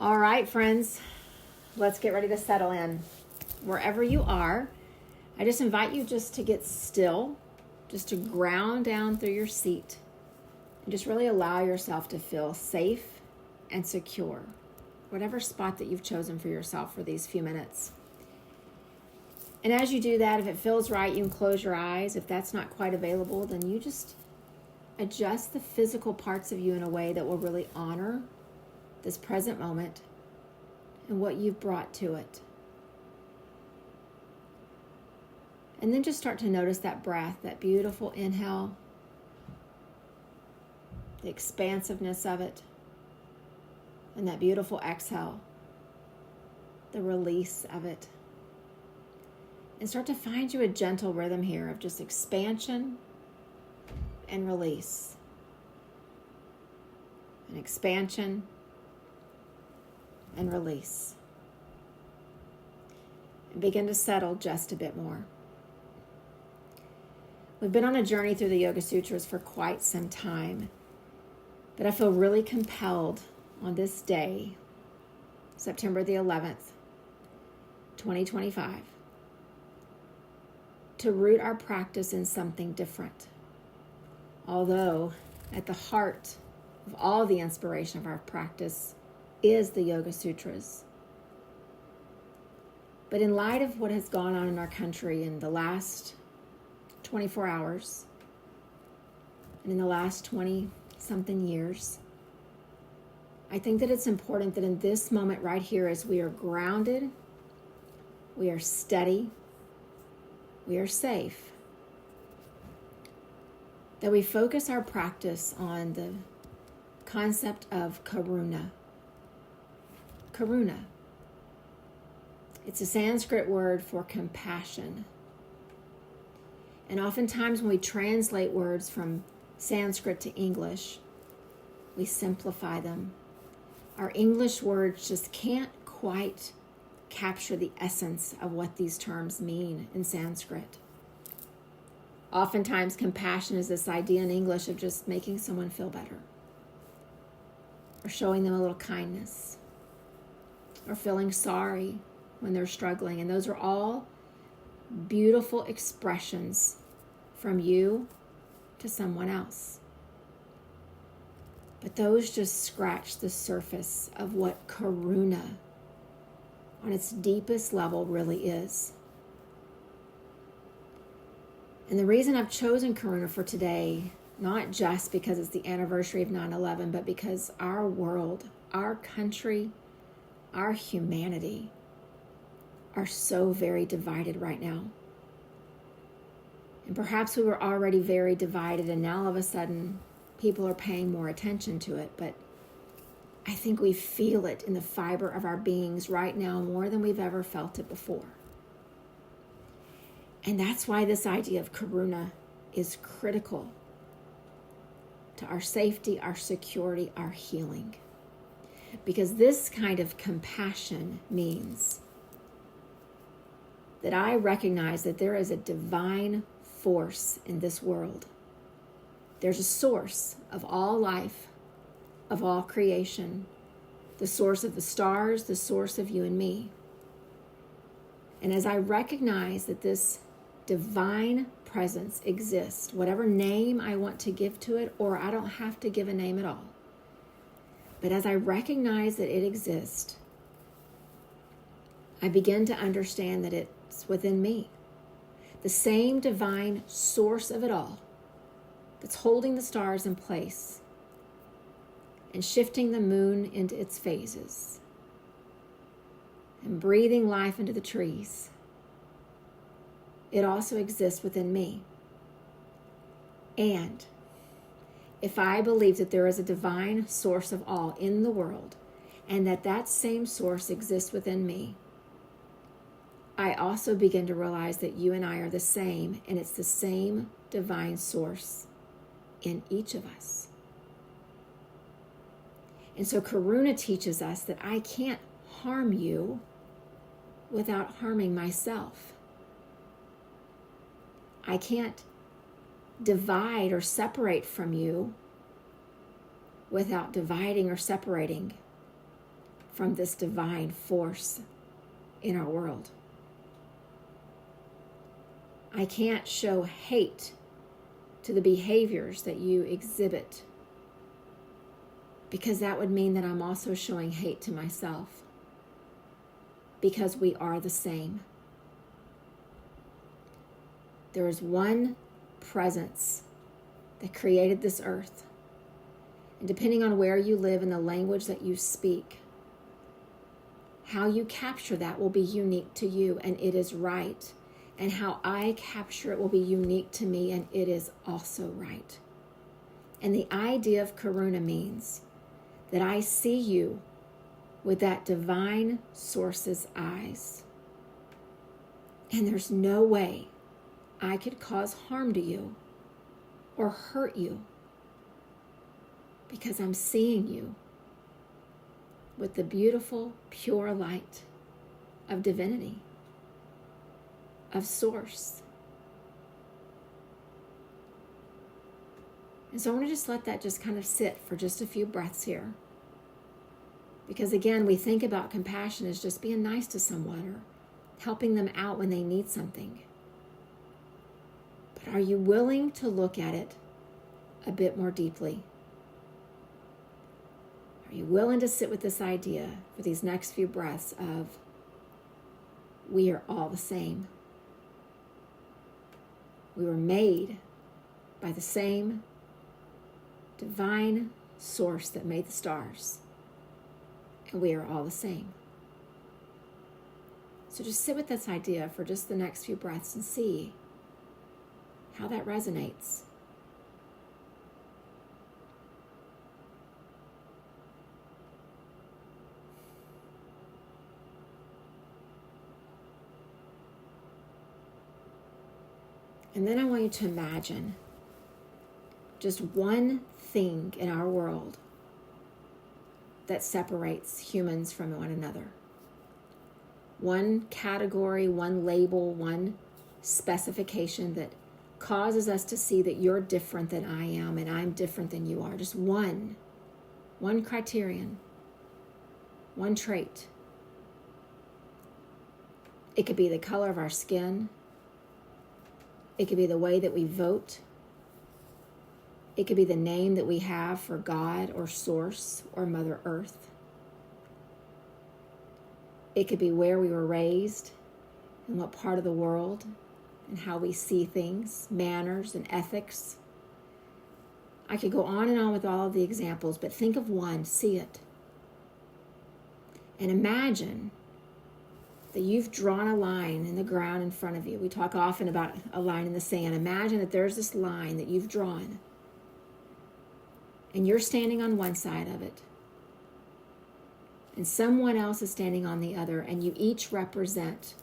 All right, friends, let's get ready to settle in. Wherever you are, I just invite you just to get still, just to ground down through your seat, and just really allow yourself to feel safe and secure, whatever spot that you've chosen for yourself for these few minutes. And as you do that, if it feels right, you can close your eyes. If that's not quite available, then you just adjust the physical parts of you in a way that will really honor this present moment and what you've brought to it. And then just start to notice that breath, that beautiful inhale, the expansiveness of it, and that beautiful exhale, the release of it. And start to find you a gentle rhythm here of just expansion and release. And expansion and release. And begin to settle just a bit more. We've been on a journey through the Yoga Sutras for quite some time, but I feel really compelled on this day, September the 11th, 2025, to root our practice in something different. Although at the heart of all the inspiration of our practice is the Yoga Sutras. But in light of what has gone on in our country in the last 24 hours and in the last 20-something years, I think that it's important that in this moment right here, as we are grounded, we are steady, we are safe, that we focus our practice on the concept of Karuna. Karuna. It's a Sanskrit word for compassion. And oftentimes when we translate words from Sanskrit to English, we simplify them. Our English words just can't quite capture the essence of what these terms mean in Sanskrit. Oftentimes compassion is this idea in English of just making someone feel better, or showing them a little kindness, or feeling sorry when they're struggling. And those are all beautiful expressions from you to someone else. But those just scratch the surface of what Karuna on its deepest level really is. And the reason I've chosen Karuna for today, not just because it's the anniversary of 9/11, but because our world, our country, our humanity are so very divided right now. And perhaps we were already very divided, and now all of a sudden people are paying more attention to it. But I think we feel it in the fiber of our beings right now more than we've ever felt it before. And that's why this idea of Karuna is critical to our safety, our security, our healing. Because this kind of compassion means that I recognize that there is a divine force in this world. There's a source of all life, of all creation, the source of the stars, the source of you and me. And as I recognize that this divine presence exists, whatever name I want to give to it, or I don't have to give a name at all, but as I recognize that it exists, I begin to understand that it's within me. The same divine source of it all that's holding the stars in place and shifting the moon into its phases and breathing life into the trees. It also exists within me. And if I believe that there is a divine source of all in the world, and that same source exists within me, I also begin to realize that you and I are the same, and it's the same divine source in each of us. And so Karuna teaches us that I can't harm you without harming myself. I can't divide or separate from you without dividing or separating from this divine force in our world. I can't show hate to the behaviors that you exhibit, because that would mean that I'm also showing hate to myself, because we are the same. There is one presence that created this earth. And depending on where you live and the language that you speak, how you capture that will be unique to you, and it is right. And how I capture it will be unique to me, and it is also right. And the idea of Karuna means that I see you with that divine source's eyes. And there's no way I could cause harm to you or hurt you, because I'm seeing you with the beautiful, pure light of divinity, of source. And so I want to just let that just kind of sit for just a few breaths here. Because again, we think about compassion as just being nice to someone or helping them out when they need something. But are you willing to look at it a bit more deeply? Are you willing to sit with this idea for these next few breaths of, we are all the same. We were made by the same divine source that made the stars. And we are all the same. So just sit with this idea for just the next few breaths and see how that resonates. And then I want you to imagine just one thing in our world that separates humans from one another. One category, one label, one specification that causes us to see that you're different than I am and I'm different than you are. Just one criterion, one trait. It could be the color of our skin. It could be the way that we vote. It could be the name that we have for God or Source or Mother Earth. It could be where we were raised and what part of the world and how we see things, manners and ethics. I could go on and on with all of the examples, but think of one, see it. And imagine that you've drawn a line in the ground in front of you. We talk often about a line in the sand. Imagine that there's this line that you've drawn, and you're standing on one side of it, and someone else is standing on the other, and you each represent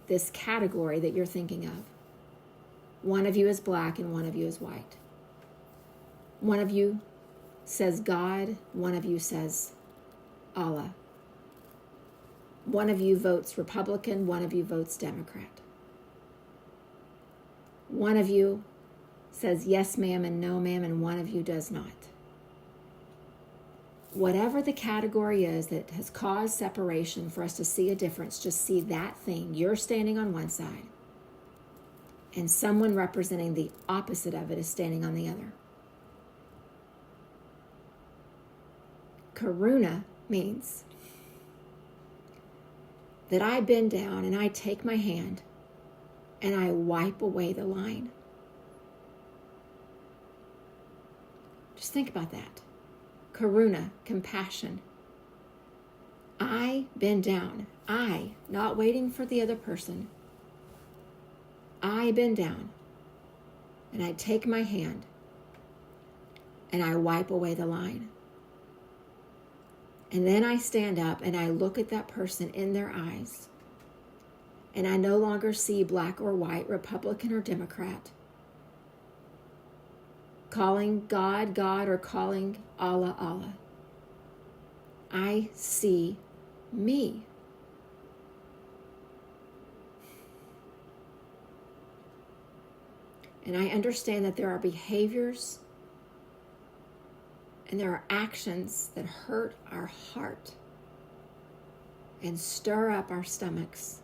this category that you're thinking of. One of you is black and one of you is white. One of you says God, one of you says Allah. One of you votes Republican, one of you votes Democrat. One of you says yes ma'am and no ma'am, and one of you does not. Whatever the category is that has caused separation for us to see a difference, just see that thing. You're standing on one side, and someone representing the opposite of it is standing on the other. Karuna means that I bend down and I take my hand and I wipe away the line. Just think about that. Karuna, compassion. I bend down. I, not waiting for the other person. I bend down and I take my hand and I wipe away the line. And then I stand up and I look at that person in their eyes. And I no longer see black or white, Republican or Democrat, calling God, God, or calling Allah, Allah. I see me. And I understand that there are behaviors and there are actions that hurt our heart and stir up our stomachs.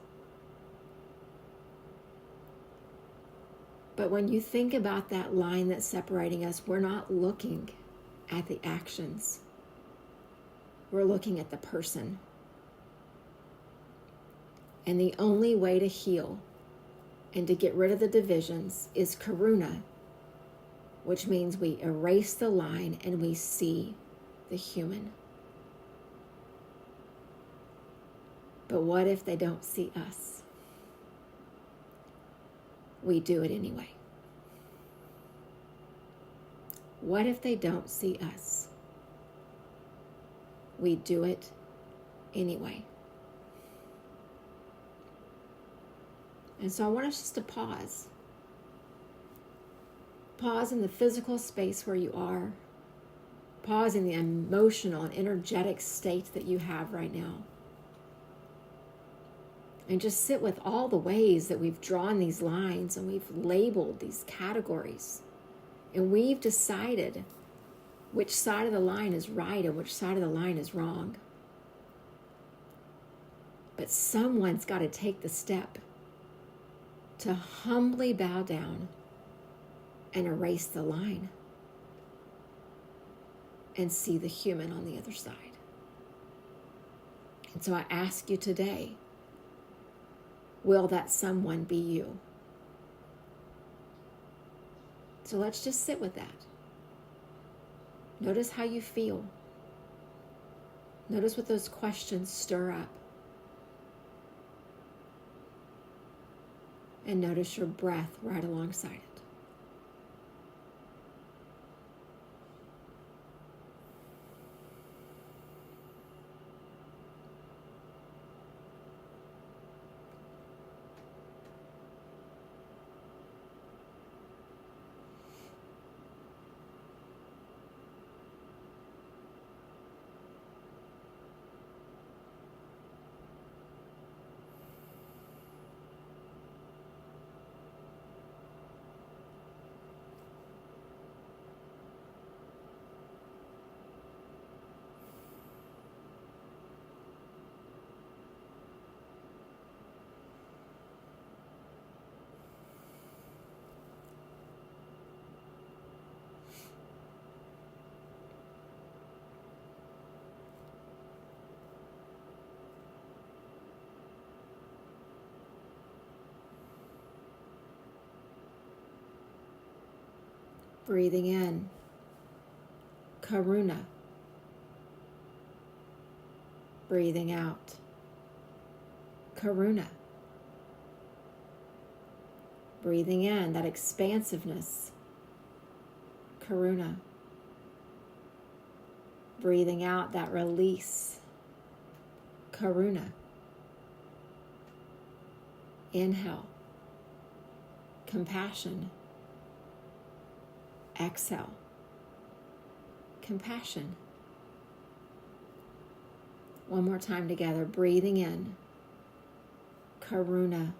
But when you think about that line that's separating us, we're not looking at the actions. We're looking at the person. And the only way to heal and to get rid of the divisions is Karuna, which means we erase the line and we see the human. But what if they don't see us? We do it anyway. What if they don't see us? We do it anyway. And so I want us just to pause. Pause in the physical space where you are. Pause in the emotional and energetic state that you have right now. And just sit with all the ways that we've drawn these lines and we've labeled these categories. And we've decided which side of the line is right and which side of the line is wrong. But someone's got to take the step to humbly bow down and erase the line and see the human on the other side. And so I ask you today, will that someone be you? So let's just sit with that. Notice how you feel. Notice what those questions stir up. And notice your breath right alongside it. Breathing in, Karuna. Breathing out, Karuna. Breathing in, that expansiveness, Karuna. Breathing out, that release, Karuna. Inhale, compassion. Exhale, compassion. One more time together, breathing in, Karuna,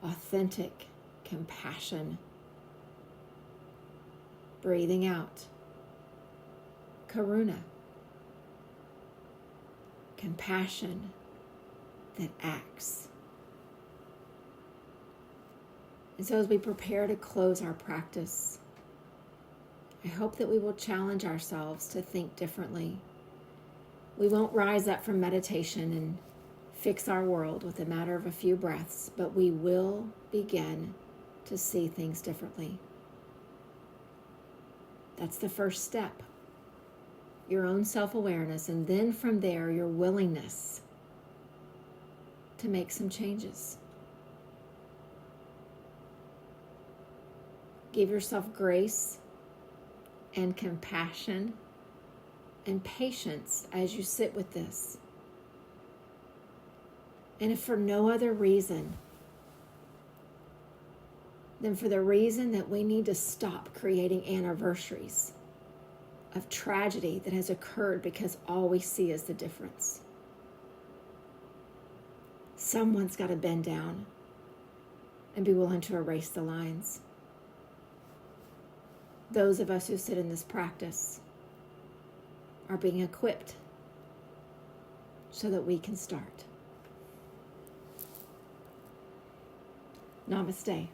authentic compassion. Breathing out, Karuna, compassion that acts. And so as we prepare to close our practice, I hope that we will challenge ourselves to think differently. We won't rise up from meditation and fix our world with a matter of a few breaths, but we will begin to see things differently. That's the first step, your own self-awareness, and then from there, your willingness to make some changes. Give yourself grace and compassion and patience as you sit with this. And if for no other reason than for the reason that we need to stop creating anniversaries of tragedy that has occurred because all we see is the difference. Someone's got to bend down and be willing to erase the lines. Those of us who sit in this practice are being equipped so that we can start. Namaste.